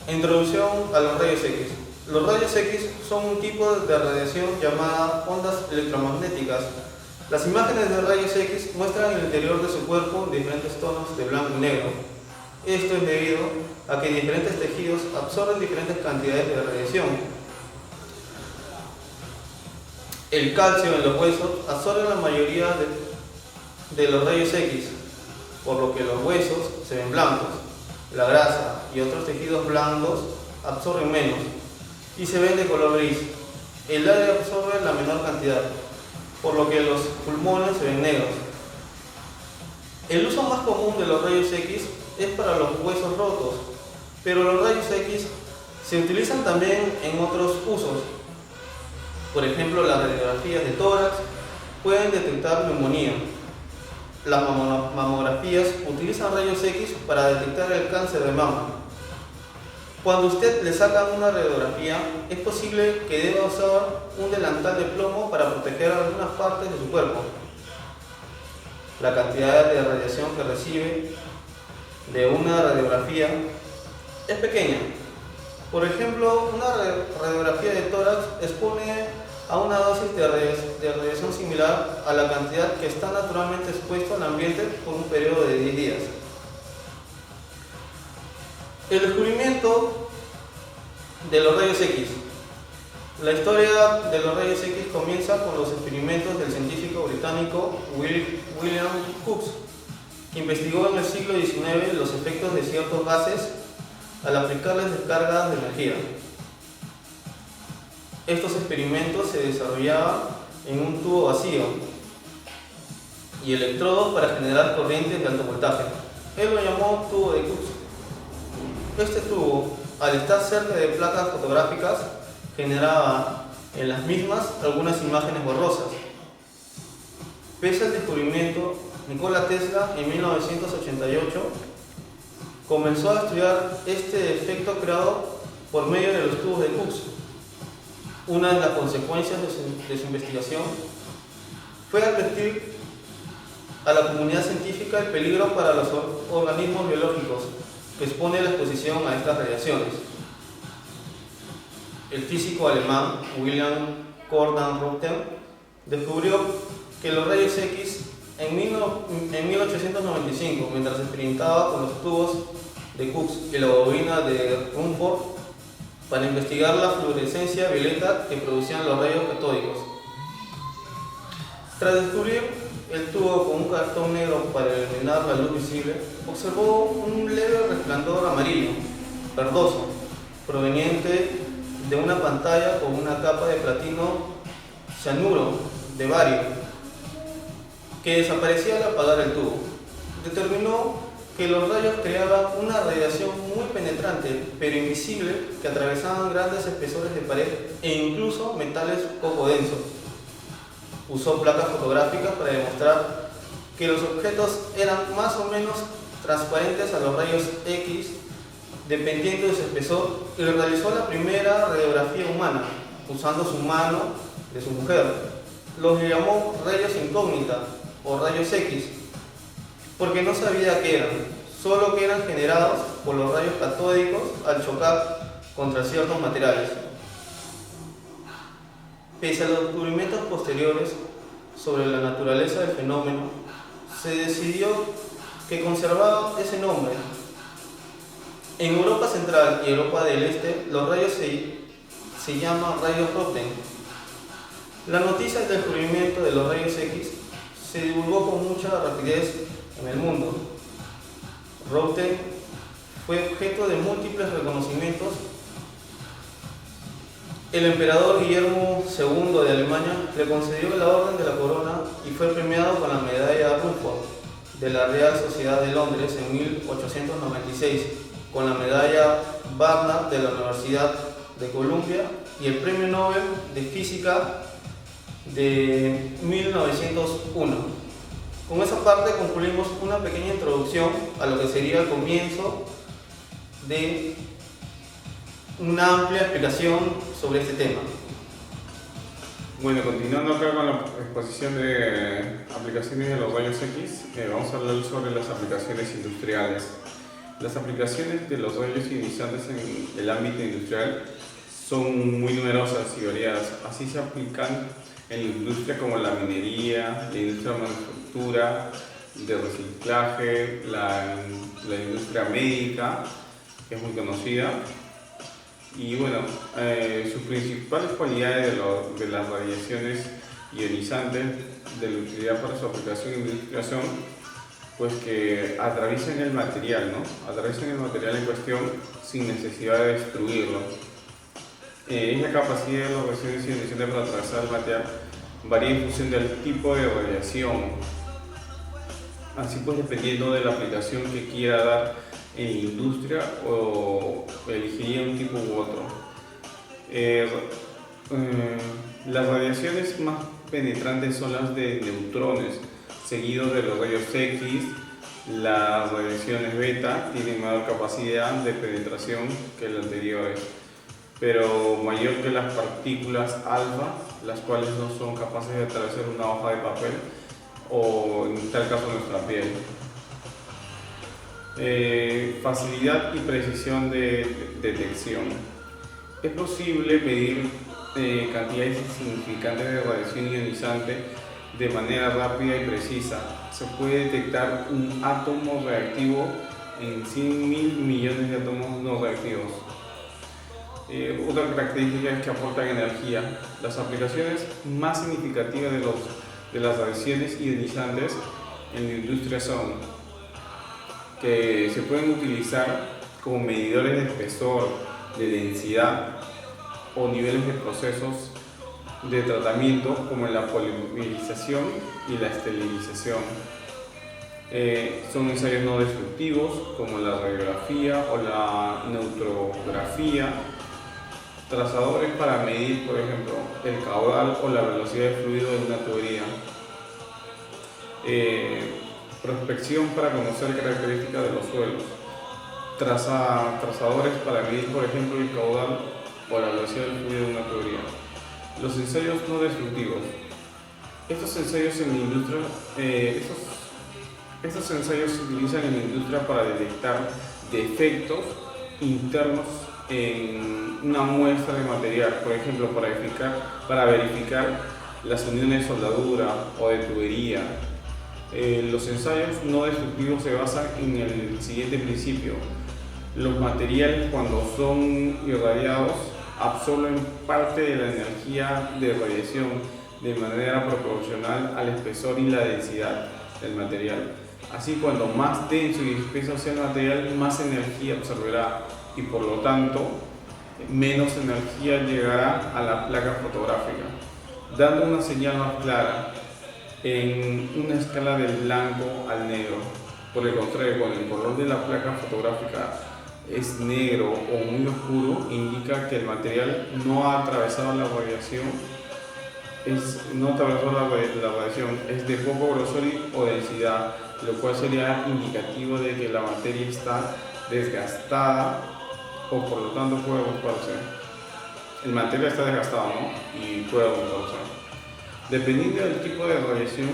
Introducción a los rayos X. Los rayos X son un tipo de radiación llamada ondas electromagnéticas. Las imágenes de rayos X muestran el interior de su cuerpo en diferentes tonos de blanco y negro. Esto es debido a que diferentes tejidos absorben diferentes cantidades de radiación. El calcio en los huesos absorbe la mayoría de los rayos X, por lo que los huesos se ven blancos. La grasa y otros tejidos blandos absorben menos y se ven de color gris. El aire absorbe la menor cantidad, por lo que los pulmones se ven negros. El uso más común de los rayos X es para los huesos rotos, pero los rayos X se utilizan también en otros usos. Por ejemplo, las radiografías de tórax pueden detectar neumonía. Las mamografías utilizan rayos X para detectar el cáncer de mama. Cuando usted le sacan una radiografía, es posible que deba usar un delantal de plomo para proteger algunas partes de su cuerpo. La cantidad de radiación que recibe de una radiografía es pequeña. Por ejemplo, una radiografía de tórax expone a una dosis de radiación similar a la cantidad que está naturalmente expuesto al ambiente por un periodo de 10 días. El descubrimiento de los rayos X. La historia de los rayos X comienza con los experimentos del científico británico William Crookes, que investigó en el siglo XIX los efectos de ciertos gases al aplicarles descargas de energía. Estos experimentos se desarrollaban en un tubo vacío y electrodos para generar corrientes de alto voltaje. Él lo llamó tubo de Crookes. Este tubo, al estar cerca de placas fotográficas, generaba en las mismas algunas imágenes borrosas. Pese al descubrimiento, Nikola Tesla en 1988 comenzó a estudiar este efecto creado por medio de los tubos de Crookes. Una de las consecuencias de su investigación fue advertir a la comunidad científica el peligro para los organismos biológicos que expone la exposición a estas radiaciones. El físico alemán William Jordan Röntgen descubrió que los rayos X en 1895, mientras experimentaba con los tubos de Crookes y la bobina de Rutherford para investigar la fluorescencia violeta que producían los rayos catódicos. Tras descubrir el tubo con un cartón negro para eliminar la luz visible, observó un leve resplandor amarillo, verdoso, proveniente de una pantalla con una capa de platino cianuro de bario, que desaparecía al apagar el tubo. Determinó que los rayos creaban una radiación muy penetrante, pero invisible, que atravesaban grandes espesores de pared e incluso metales poco densos. Usó placas fotográficas para demostrar que los objetos eran más o menos transparentes a los rayos X, dependiendo de su espesor, y realizó la primera radiografía humana, usando su mano de su mujer. Los llamó rayos incógnita o rayos X, porque no sabía qué eran, solo que eran generados por los rayos catódicos al chocar contra ciertos materiales. Pese a los descubrimientos posteriores sobre la naturaleza del fenómeno, se decidió que conservaba ese nombre. En Europa Central y Europa del Este, los rayos se llaman rayos Röntgen. La noticia del descubrimiento de los rayos X se divulgó con mucha rapidez en el mundo. Röntgen fue objeto de múltiples reconocimientos. El emperador Guillermo II de Alemania le concedió la Orden de la Corona y fue premiado con la medalla Rutherford de la Real Sociedad de Londres en 1896, con la medalla Barnard de la Universidad de Columbia y el Premio Nobel de Física de 1901. Con esa parte concluimos una pequeña introducción a lo que sería el comienzo de una amplia explicación sobre este tema. Bueno, continuando acá con la exposición de aplicaciones de los rayos X, vamos a hablar sobre las aplicaciones industriales. Las aplicaciones de los rayos ionizantes en el ámbito industrial son muy numerosas y variadas. Así se aplican en la industria como la minería, la industria de manufactura, de reciclaje, la industria médica, que es muy conocida. Y bueno, sus principales cualidades de las radiaciones ionizantes de la utilidad para su aplicación en industria son pues que atraviesan el material, ¿no? Atraviesan el material en cuestión sin necesidad de destruirlo. Es la capacidad de las radiaciones ionizantes para atravesar el material varía en función del tipo de radiación. Así pues, dependiendo de la aplicación que quiera dar en la industria, o elegiría un tipo u otro. Las radiaciones más penetrantes son las de neutrones, seguidos de los rayos X. Las radiaciones beta tienen mayor capacidad de penetración que las anteriores, pero mayor que las partículas alfa, las cuales no son capaces de atravesar una hoja de papel o en tal caso nuestra piel. Facilidad y precisión de detección. Es posible medir cantidades significantes de radiación ionizante de manera rápida y precisa. Se puede detectar un átomo reactivo en 100.000 millones de átomos no reactivos. Otra característica es que aportan energía. Las aplicaciones más significativas de las radiaciones ionizantes en la industria son que se pueden utilizar como medidores de espesor, de densidad o niveles de procesos de tratamiento como en la polimerización y la esterilización. Son ensayos no destructivos como la radiografía o la neutrografía. Trazadores para medir, por ejemplo, el caudal o la velocidad de fluido de una tubería. Prospección para conocer características de los suelos. Trazadores para medir, por ejemplo, el caudal o la velocidad del fluido de una tubería. Los ensayos no destructivos. Estos ensayos en la industria, estos ensayos se utilizan en la industria para detectar defectos internos en una muestra de material, por ejemplo, para verificar las uniones de soldadura o de tubería. Los ensayos no destructivos se basan en el siguiente principio: los materiales, cuando son irradiados, absorben parte de la energía de radiación de manera proporcional al espesor y la densidad del material. Así, cuando más denso y espeso sea el material, más energía absorberá y por lo tanto menos energía llegará a la placa fotográfica, dando una señal más clara en una escala del blanco al negro. Por el contrario, cuando el color de la placa fotográfica es negro o muy oscuro, indica que el material no ha atravesado la radiación, es de poco grosor o densidad, lo cual sería indicativo de que la materia está desgastada o por lo tanto puede romperse. El material está desgastado, ¿no? Y puede romperse. Dependiendo del tipo de radiación,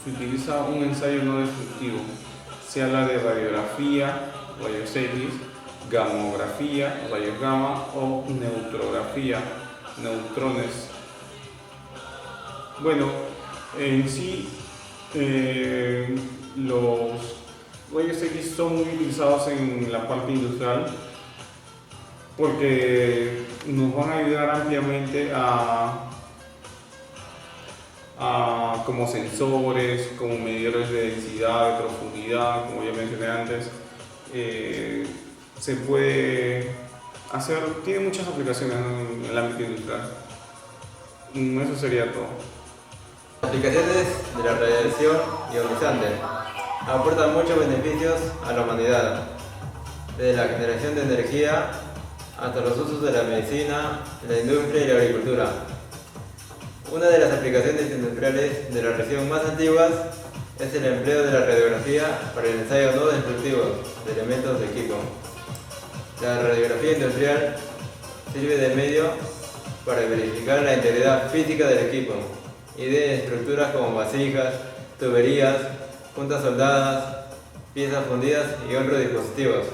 se utiliza un ensayo no destructivo. Se habla de radiografía, rayos X, gamografía, rayos gamma o neutrografía, neutrones. Bueno, en sí, los rayos X son muy utilizados en la parte industrial porque nos van a ayudar ampliamente como sensores, como medidores de densidad, de profundidad, como ya mencioné antes. Se puede hacer, tiene muchas aplicaciones en el ámbito industrial. Eso sería todo. Aplicaciones de la radiación ionizante aportan muchos beneficios a la humanidad, desde la generación de energía hasta los usos de la medicina, la industria y la agricultura. Una de las aplicaciones industriales de la radiación más antiguas es el empleo de la radiografía para el ensayo no destructivo de elementos de equipo. La radiografía industrial sirve de medio para verificar la integridad física del equipo y de estructuras como vasijas, tuberías, puntas soldadas, piezas fundidas y otros dispositivos.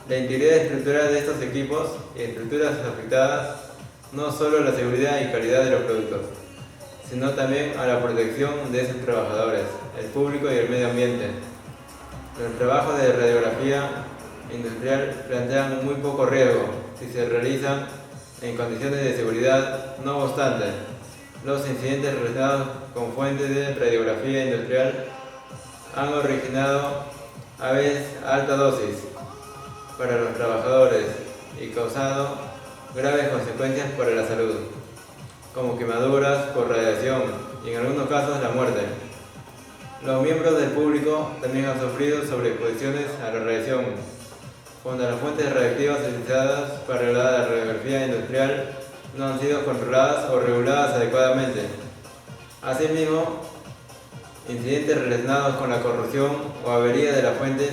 La integridad estructural de estos equipos y estructuras afectadas no solo a la seguridad y calidad de los productos, sino también a la protección de sus trabajadores, el público y el medio ambiente. Los trabajos de radiografía industrial plantean muy poco riesgo si se realizan en condiciones de seguridad. No obstante, los incidentes relacionados con fuentes de radiografía industrial han originado a veces alta dosis para los trabajadores y causado graves consecuencias para la salud, como quemaduras por radiación y en algunos casos la muerte. Los miembros del público también han sufrido sobreexposiciones a la radiación, cuando las fuentes radiactivas utilizadas para la radiografía industrial no han sido controladas o reguladas adecuadamente. Asimismo, incidentes relacionados con la corrosión o avería de las fuentes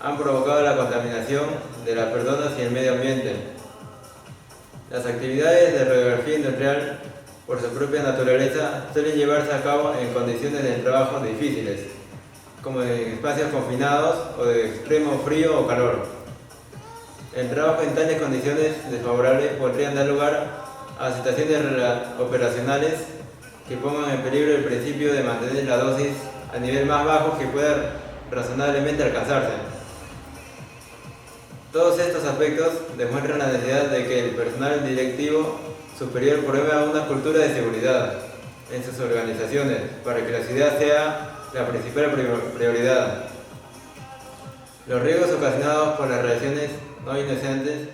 han provocado la contaminación de las personas y el medio ambiente. Las actividades de radiografía industrial, por su propia naturaleza, suelen llevarse a cabo en condiciones de trabajo difíciles, como en espacios confinados o de extremo frío o calor. El trabajo en tales condiciones desfavorables podrían dar lugar a situaciones operacionales que pongan en peligro el principio de mantener la dosis a nivel más bajo que pueda razonablemente alcanzarse. Todos estos aspectos demuestran la necesidad de que el personal directivo superior promueva una cultura de seguridad en sus organizaciones para que la seguridad sea la principal prioridad. Los riesgos ocasionados por las radiaciones no ionizantes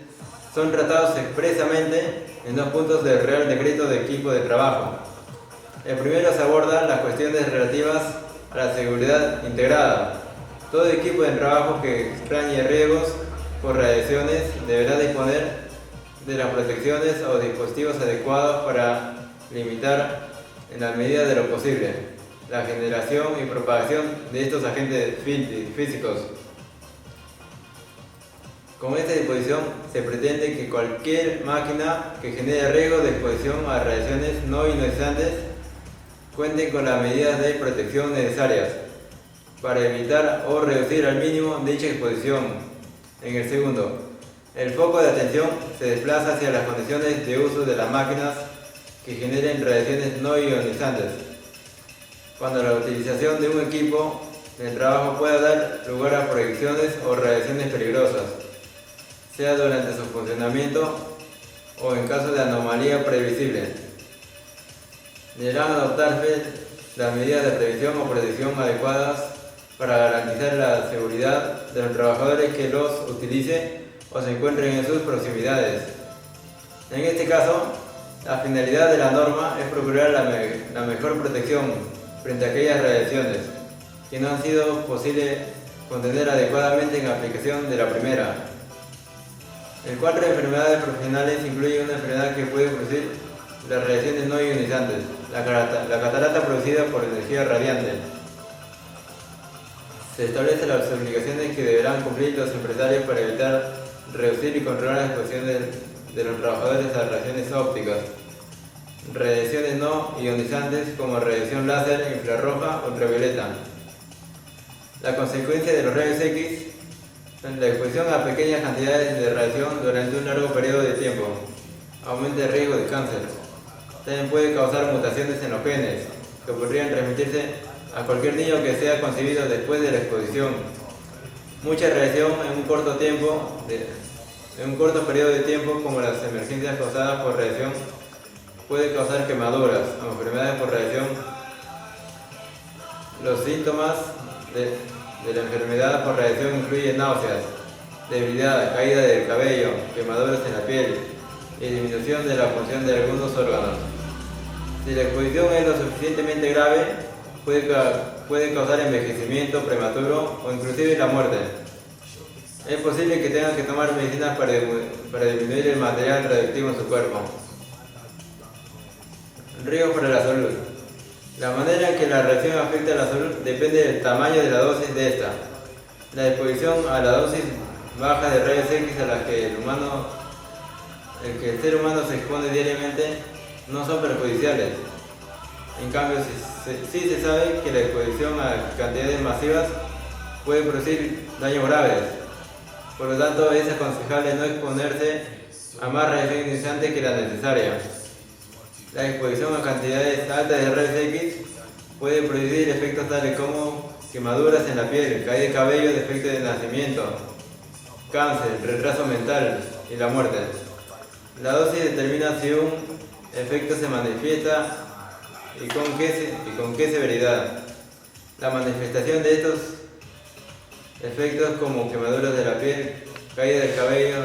son tratados expresamente en 2 puntos del Real Decreto de Equipo de Trabajo. El primero se aborda las cuestiones relativas a la seguridad integrada. Todo equipo de trabajo que extrañe riesgos por radiaciones deberá disponer de las protecciones o dispositivos adecuados para limitar, en la medida de lo posible, la generación y propagación de estos agentes físicos. Con esta disposición se pretende que cualquier máquina que genere riesgo de exposición a radiaciones no ionizantes cuente con las medidas de protección necesarias para evitar o reducir al mínimo dicha exposición. En el segundo, el foco de atención se desplaza hacia las condiciones de uso de las máquinas que generen radiaciones no ionizantes. Cuando la utilización de un equipo de trabajo pueda dar lugar a proyecciones o radiaciones peligrosas, sea durante su funcionamiento o en caso de anomalía previsible, deberán adoptarse las medidas de prevención o protección adecuadas para garantizar la seguridad de los trabajadores que los utilicen o se encuentren en sus proximidades. En este caso, la finalidad de la norma es procurar la mejor protección frente a aquellas radiaciones que no han sido posible contener adecuadamente en aplicación de la primera. El cuadro de enfermedades profesionales incluye una enfermedad que puede producir las radiaciones no ionizantes, la catarata producida por energía radiante. Se establecen las obligaciones que deberán cumplir los empresarios para evitar, reducir y controlar la exposición de los trabajadores a radiaciones ópticas, radiaciones no ionizantes como radiación láser, infrarroja, ultravioleta. La consecuencia de los rayos X es la exposición a pequeñas cantidades de radiación durante un largo periodo de tiempo. Aumenta el riesgo de cáncer. También puede causar mutaciones en los genes que podrían transmitirse a cualquier niño que sea concebido después de la exposición. Mucha radiación en un corto periodo de tiempo, como las emergencias causadas por radiación, puede causar quemaduras o enfermedades por radiación. Los síntomas de la enfermedad por radiación incluyen náuseas, debilidad, caída del cabello, quemaduras en la piel y disminución de la función de algunos órganos. Si la exposición es lo suficientemente grave, puede causar envejecimiento prematuro o inclusive la muerte. Es posible que tengan que tomar medicinas para disminuir el material radiactivo en su cuerpo. Riesgos para la salud. La manera en que la radiación afecta a la salud depende del tamaño de la dosis de esta. La exposición a la dosis baja de rayos X a las que el ser humano se expone diariamente no son perjudiciales. En cambio, sí se sabe que la exposición a cantidades masivas puede producir daños graves. Por lo tanto, es aconsejable no exponerse a más radiación ionizante que la necesaria. La exposición a cantidades altas de rayos X puede producir efectos tales como quemaduras en la piel, caída de cabello, defecto de nacimiento, cáncer, retraso mental y la muerte. La dosis determina si un efecto se manifiesta y con qué severidad. La manifestación de estos efectos como quemaduras de la piel, caída del cabello,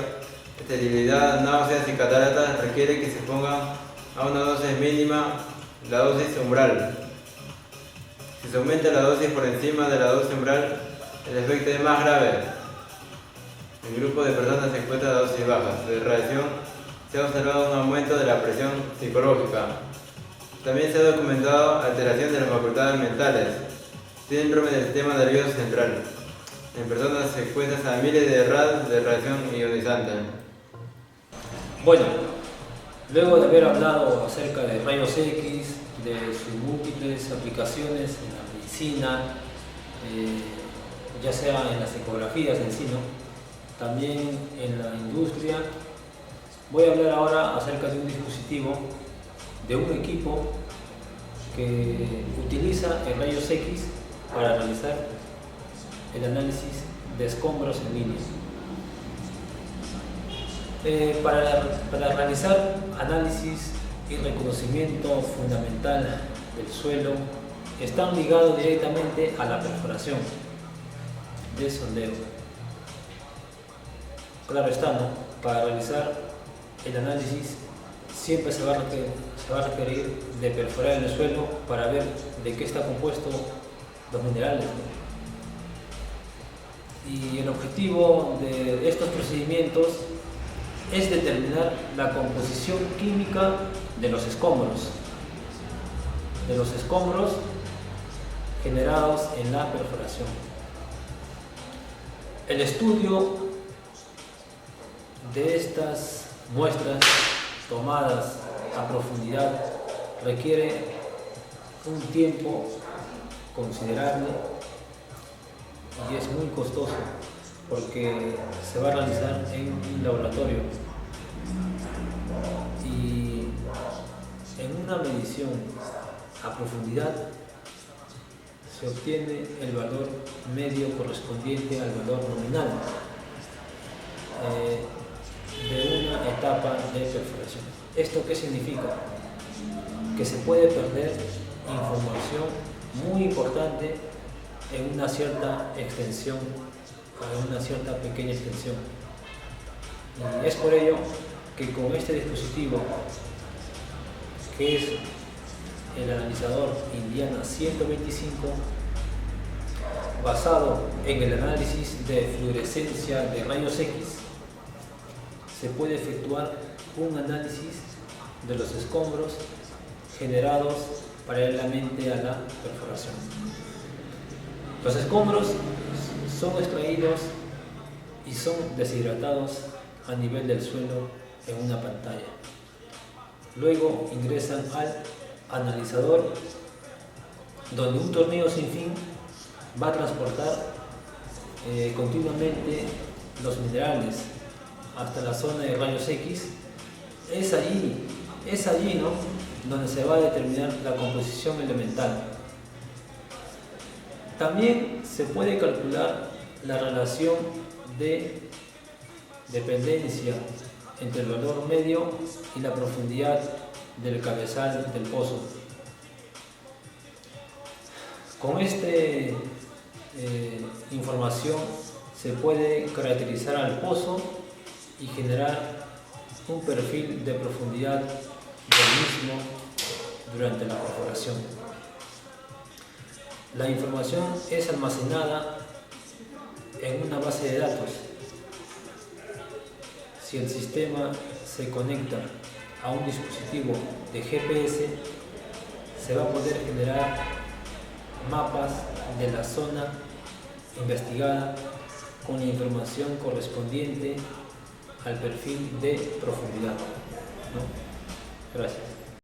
esterilidad, náuseas y cataratas requiere que se ponga a una dosis mínima, la dosis umbral. Si se aumenta la dosis por encima de la dosis umbral, el efecto es más grave. En grupo de personas expuestas a dosis bajas de radiación se ha observado un aumento de la presión psicológica. También se ha documentado alteración de las facultades mentales, síndrome del sistema nervioso central, en personas expuestas a miles de rads de radiación ionizante. Bueno, luego de haber hablado acerca de rayos X, de sus múltiples aplicaciones en la medicina, ya sea en las ecografías en sí, ¿no? También en la industria, voy a hablar ahora acerca de un dispositivo, de un equipo que utiliza el rayos X para realizar el análisis de escombros en línea. Para realizar análisis y reconocimiento fundamental del suelo están ligados directamente a la perforación de sondeo. Claro está, ¿no? Para realizar el análisis siempre se va a requerir de perforar en el suelo para ver de qué está compuesto los minerales, ¿no? Y el objetivo de estos procedimientos es determinar la composición química de los escombros generados en la perforación. El estudio de estas muestras tomadas a profundidad requiere un tiempo considerable y es muy costoso porque se va a realizar en un laboratorio y en una medición a profundidad se obtiene el valor medio correspondiente al valor nominal de una etapa de perforación. ¿Esto qué significa? Que se puede perder información muy importante en una cierta extensión, en una cierta pequeña extensión. Y es por ello que con este dispositivo, que es el analizador Indiana 125, basado en el análisis de fluorescencia de rayos X, se puede efectuar un análisis de los escombros generados paralelamente a la perforación. Los escombros son extraídos y son deshidratados a nivel del suelo en una pantalla. Luego ingresan al analizador, donde un tornillo sin fin va a transportar continuamente los minerales hasta la zona de rayos X. Es allí, ¿no?, donde se va a determinar la composición elemental. También se puede calcular la relación de dependencia entre el valor medio y la profundidad del cabezal del pozo. Con esta información se puede caracterizar al pozo y generar un perfil de profundidad del mismo durante la perforación. La información es almacenada en una base de datos. Si el sistema se conecta a un dispositivo de GPS, se va a poder generar mapas de la zona investigada con la información correspondiente al perfil de profundidad, ¿no? Gracias.